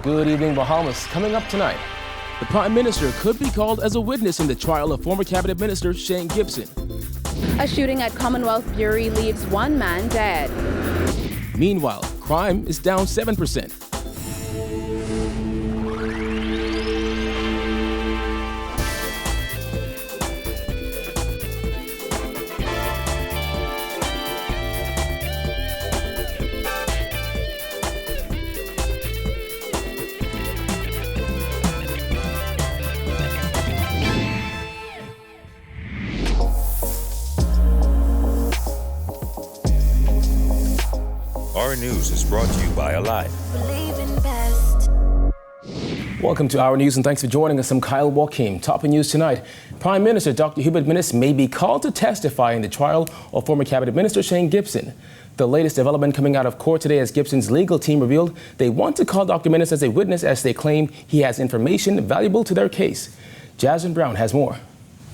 Good evening, Bahamas. Coming up tonight, the Prime Minister could be called as a witness in the trial of former Cabinet Minister Shane Gibson. A shooting at Commonwealth Fury leaves one man dead. Meanwhile, crime is down 7%. Our News is brought to you by Alive. Welcome to Our News and thanks for joining us. I'm Kyle Joachim. Top news tonight. Prime Minister Dr. Hubert Minnis may be called to testify in the trial of former Cabinet Minister Shane Gibson. The latest development coming out of court today as Gibson's legal team revealed they want to call Dr. Minnis as a witness as they claim he has information valuable to their case. Jasmine Brown has more.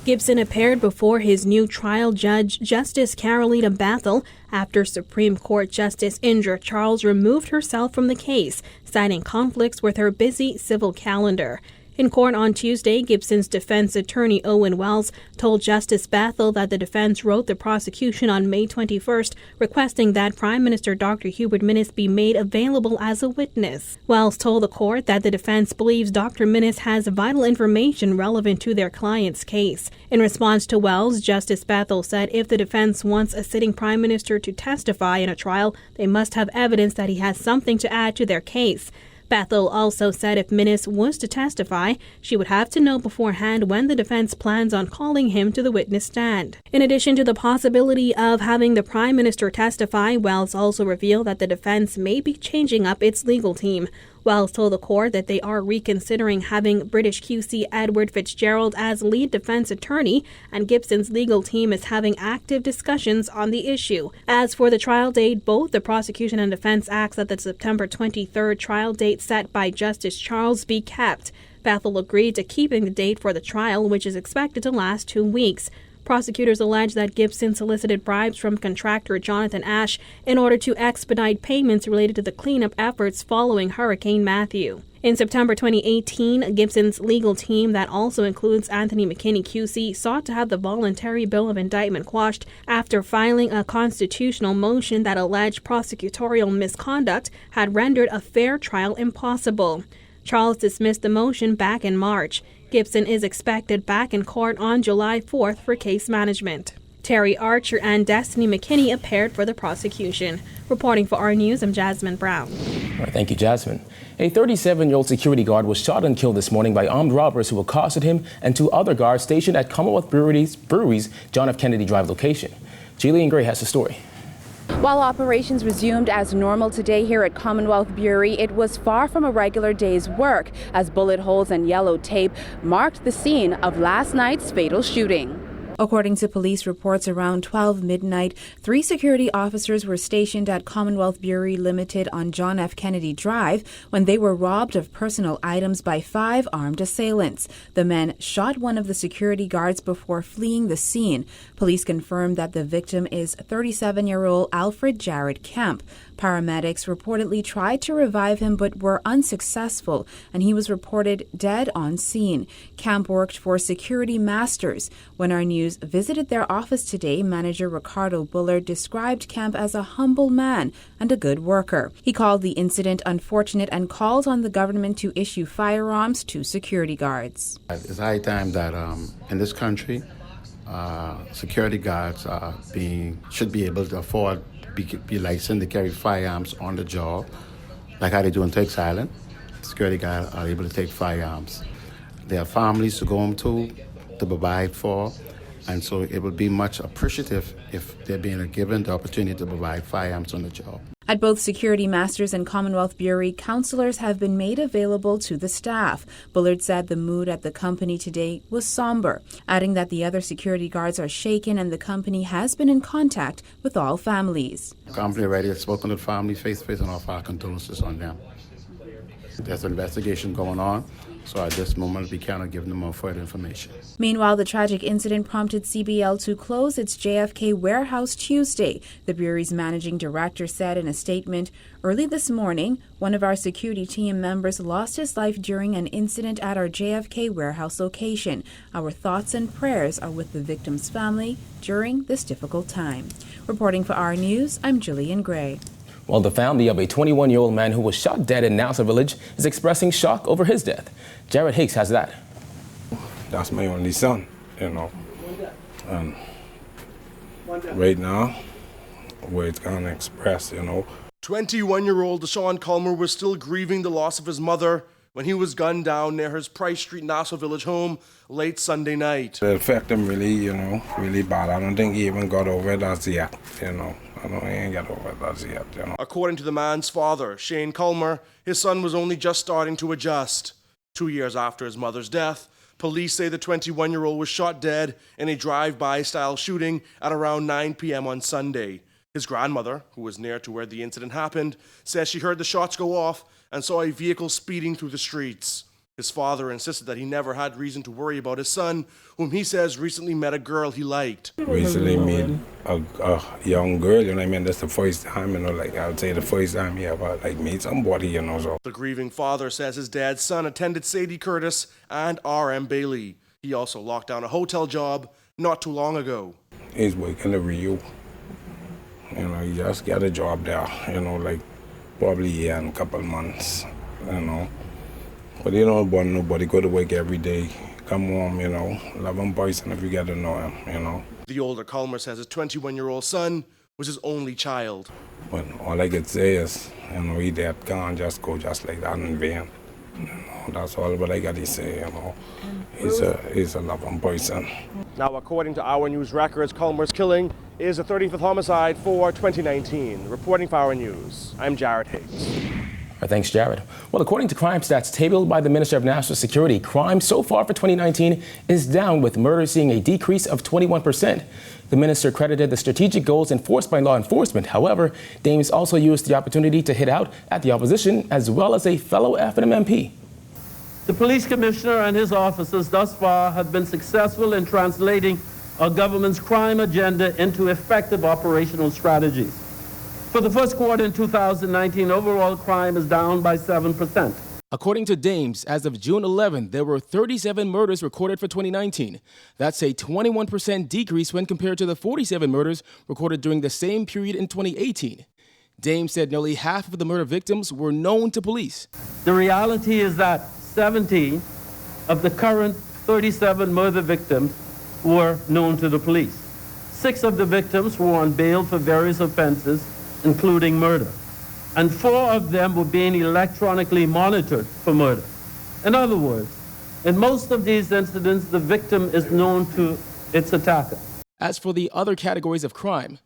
Gibson appeared before his new trial judge, Justice Carolina Bathel, after Supreme Court Justice Indra Charles removed herself from the case, citing conflicts with her busy civil calendar. In court on Tuesday, Gibson's defense attorney Owen Wells told Justice Bathel that the defense wrote the prosecution on May 21st, requesting that Prime Minister Dr. Hubert Minnis be made available as a witness. Wells told the court that the defense believes Dr. Minnis has vital information relevant to their client's case. In response to Wells, Justice Bathel said if the defense wants a sitting Prime Minister to testify in a trial, they must have evidence that he has something to add to their case. Bathel also said if Minnis was to testify, she would have to know beforehand when the defense plans on calling him to the witness stand. In addition to the possibility of having the Prime Minister testify, Wells also revealed that the defense may be changing up its legal team. Wells told the court that they are reconsidering having British QC Edward Fitzgerald as lead defense attorney, and Gibson's legal team is having active discussions on the issue. As for the trial date, both the prosecution and defense ask that the September 23rd trial date set by Justice Charles be kept. Bathel agreed to keeping the date for the trial, which is expected to last 2 weeks. Prosecutors allege that Gibson solicited bribes from contractor Jonathan Ash in order to expedite payments related to the cleanup efforts following Hurricane Matthew. In September 2018, Gibson's legal team, that also includes Anthony McKinney QC, sought to have the voluntary bill of indictment quashed after filing a constitutional motion that alleged prosecutorial misconduct had rendered a fair trial impossible. Charles dismissed the motion back in March. Gibson is expected back in court on July 4th for case management. Terry Archer and Destiny McKinney appeared for the prosecution. Reporting for Our News, I'm Jasmine Brown. All right, thank you, Jasmine. A 37-year-old security guard was shot and killed this morning by armed robbers who accosted him and 2 other guards stationed at Commonwealth Brewery's John F. Kennedy Drive location. Jillian Gray has the story. While operations resumed as normal today here at Commonwealth Fury, it was far from a regular day's work as bullet holes and yellow tape marked the scene of last night's fatal shooting. According to police reports, around 12 midnight, 3 security officers were stationed at Commonwealth Brewery Limited on John F. Kennedy Drive when they were robbed of personal items by 5 armed assailants. The men shot one of the security guards before fleeing the scene. Police confirmed that the victim is 37-year-old Alfred Jared Kemp. Paramedics reportedly tried to revive him but were unsuccessful, and he was reported dead on scene. Kemp worked for Security Masters. When Our News visited their office today, manager Ricardo Bullard described Kemp as a humble man and a good worker. He called the incident unfortunate and called on the government to issue firearms to security guards. It's high time that in this country, security guards should be able to afford be licensed to carry firearms on the job, like how they do in Texas Island. Security guards are able to take firearms. They have families to go home to provide for, and so it would be much appreciative if they're being given the opportunity to provide firearms on the job. At both Security Masters and Commonwealth Brewery, counselors have been made available to the staff. Bullard said the mood at the company today was somber, adding that the other security guards are shaken and the company has been in contact with all families. The company already has spoken to the family face-to-face and offer our condolences on them. There's an investigation going on, so at this moment we cannot give them more further information. Meanwhile, the tragic incident prompted CBL to close its JFK warehouse Tuesday. The Bureau's managing director said in a statement, "Early this morning, one of our security team members lost his life during an incident at our JFK warehouse location. Our thoughts and prayers are with the victim's family during this difficult time." Reporting for Our News, I'm Jillian Gray. Well, the family of a 21-year-old man who was shot dead in Nassau Village is expressing shock over his death. Jared Hicks has that. That's my only son, you know. And right now, where it's gonna express, you know. 21-year-old Deshaun Culmer was still grieving the loss of his mother when he was gunned down near his Price Street, Nassau Village home late Sunday night. It affected him really, you know, really bad. I don't think he even got over it as yet, you know. I don't think he ain't got over it as yet, you know. According to the man's father, Shane Culmer, his son was only just starting to adjust. 2 years after his mother's death, police say the 21-year-old was shot dead in a drive-by style shooting at around 9 p.m. on Sunday. His grandmother, who was near to where the incident happened, says she heard the shots go off and saw a vehicle speeding through the streets. His father insisted that he never had reason to worry about his son, whom he says recently met a girl he liked. Recently met a young girl, you know what I mean? That's the first time, you know, like I would say the first time he ever like meet somebody, you know. So. The grieving father says his dad's son attended Sadie Curtis and R.M. Bailey. He also locked down a hotel job not too long ago. He's working the Rio. You know, he just got a job there, you know, like probably a year and a couple months, you know. But he don't want nobody go to work every day, come home, you know, love him person if you get to know him, you know. The older Culmer says his 21-year-old son was his only child. But all I could say is, you know, he dead can't just go just like that in vain. You know, that's all what I got to say, you know. He's a loving person. Now, according to Our News records, Culmer's killing is the 35th homicide for 2019. Reporting for Our News, I'm Jared Hicks. Thanks, Jared. Well, according to crime stats tabled by the Minister of National Security, crime so far for 2019 is down, with murder seeing a decrease of 21%. The minister credited the strategic goals enforced by law enforcement. However, Dames also used the opportunity to hit out at the opposition as well as a fellow F&M MP. The police commissioner and his officers thus far have been successful in translating our government's crime agenda into effective operational strategies. For the first quarter in 2019, overall crime is down by 7%. According to Dames, as of June 11, there were 37 murders recorded for 2019. That's a 21% decrease when compared to the 47 murders recorded during the same period in 2018. Dames said nearly half of the murder victims were known to police. The reality is that 17 of the current 37 murder victims were known to the police. 6 of the victims were on bail for various offenses, including murder, and 4 of them were being electronically monitored for murder. In other words, in most of these incidents, the victim is known to its attacker. As for the other categories of crime,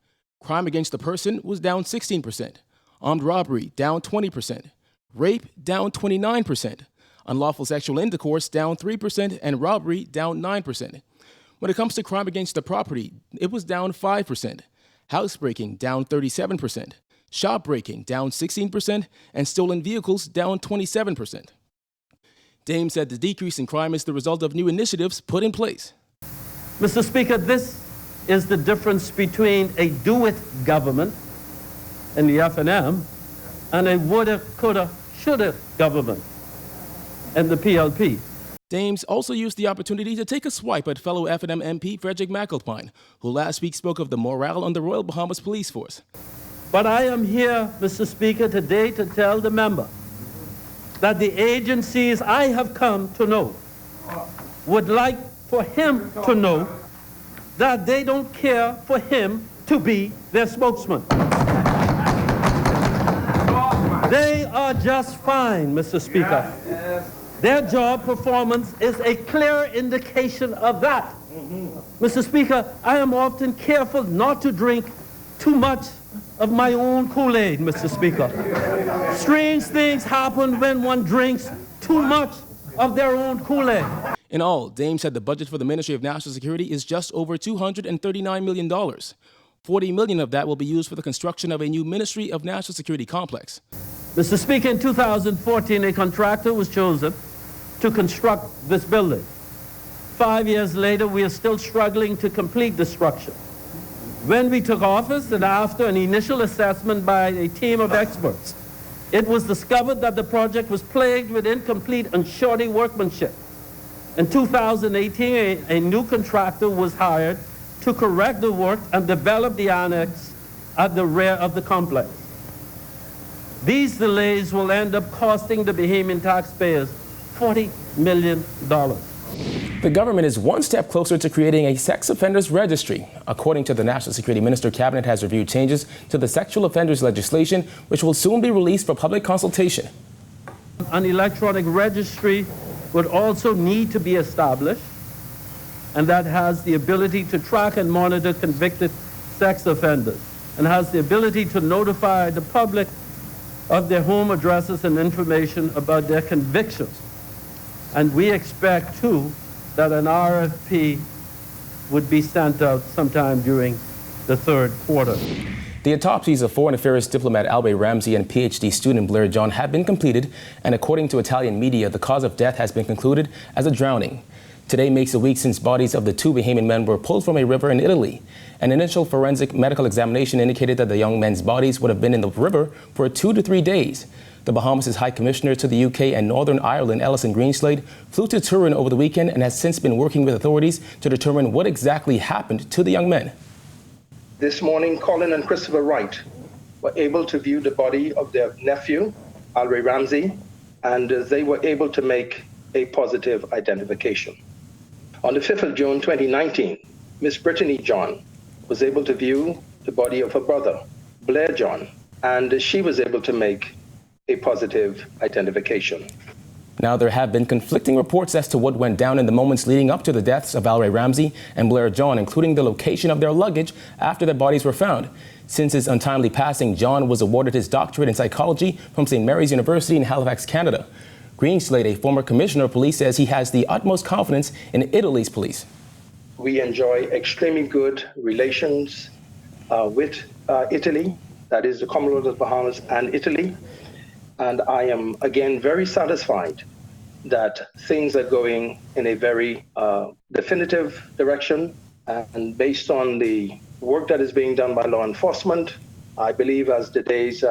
crime against the person was down 16%, armed robbery down 20%, rape down 29%, unlawful sexual intercourse down 3%, and robbery down 9%. When it comes to crime against the property, it was down 5%. Housebreaking down 37%, shop breaking down 16%, and stolen vehicles down 27%. Dame said the decrease in crime is the result of new initiatives put in place. Mr. Speaker, this is the difference between a do-it government in the F&M and a woulda, coulda, shoulda government in the PLP. Dames also used the opportunity to take a swipe at fellow F&M MP Frederick McAlpine, who last week spoke of the morale on the Royal Bahamas Police Force. But I am here, Mr. Speaker, today to tell the member that the agencies I have come to know would like for him to know that they don't care for him to be their spokesman. They are just fine, Mr. Speaker. Their job performance is a clear indication of that. Mr. Speaker, I am often careful not to drink too much of my own Kool-Aid, Mr. Speaker. Strange things happen when one drinks too much of their own Kool-Aid. In all, Dame said the budget for the Ministry of National Security is just over $239 million. $40 million of that will be used for the construction of a new Ministry of National Security complex. Mr. Speaker, in 2014, a contractor was chosen to construct this building. 5 years later, we are still struggling to complete the structure. When we took office and after an initial assessment by a team of experts, it was discovered that the project was plagued with incomplete and shoddy workmanship. In 2018, a new contractor was hired to correct the work and develop the annex at the rear of the complex. These delays will end up costing the Bahamian taxpayers $40 million. The government is one step closer to creating a sex offenders registry. According to the National Security Minister, Cabinet has reviewed changes to the sexual offenders legislation, which will soon be released for public consultation. An electronic registry would also need to be established, and that has the ability to track and monitor convicted sex offenders, and has the ability to notify the public of their home addresses and information about their convictions. And we expect, too, that an RFP would be sent out sometime during the third quarter. The autopsies of Foreign Affairs diplomat Alway Ramsey and PhD student Blair John have been completed, and according to Italian media, the cause of death has been concluded as a drowning. Today makes a week since bodies of the two Bahamian men were pulled from a river in Italy. An initial forensic medical examination indicated that the young men's bodies would have been in the river for 2 to 3 days. The Bahamas' High Commissioner to the UK and Northern Ireland, Alison Greenslade, flew to Turin over the weekend and has since been working with authorities to determine what exactly happened to the young men. This morning, Colin and Christopher Wright were able to view the body of their nephew, Alway Ramsey, and they were able to make a positive identification. On the 5th of June 2019, Miss Brittany John was able to view the body of her brother, Blair John, and she was able to make a positive identification. Now, there have been conflicting reports as to what went down in the moments leading up to the deaths of Alway Ramsey and Blair John, including the location of their luggage after their bodies were found. Since his untimely passing, John was awarded his doctorate in psychology from St. Mary's University in Halifax, Canada. Greenslade, a former commissioner of police, says he has the utmost confidence in Italy's police. We enjoy extremely good relations with Italy, that is the Commonwealth of Bahamas and Italy. And I am, again, very satisfied that things are going in a very definitive direction. And based on the work that is being done by law enforcement, I believe as the days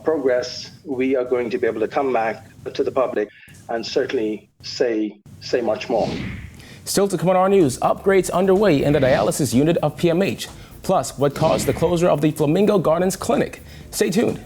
progress, we are going to be able to come back to the public and certainly say much more. Still to come on our news, upgrades underway in the dialysis unit of PMH. Plus, what caused the closure of the Flamingo Gardens Clinic. Stay tuned.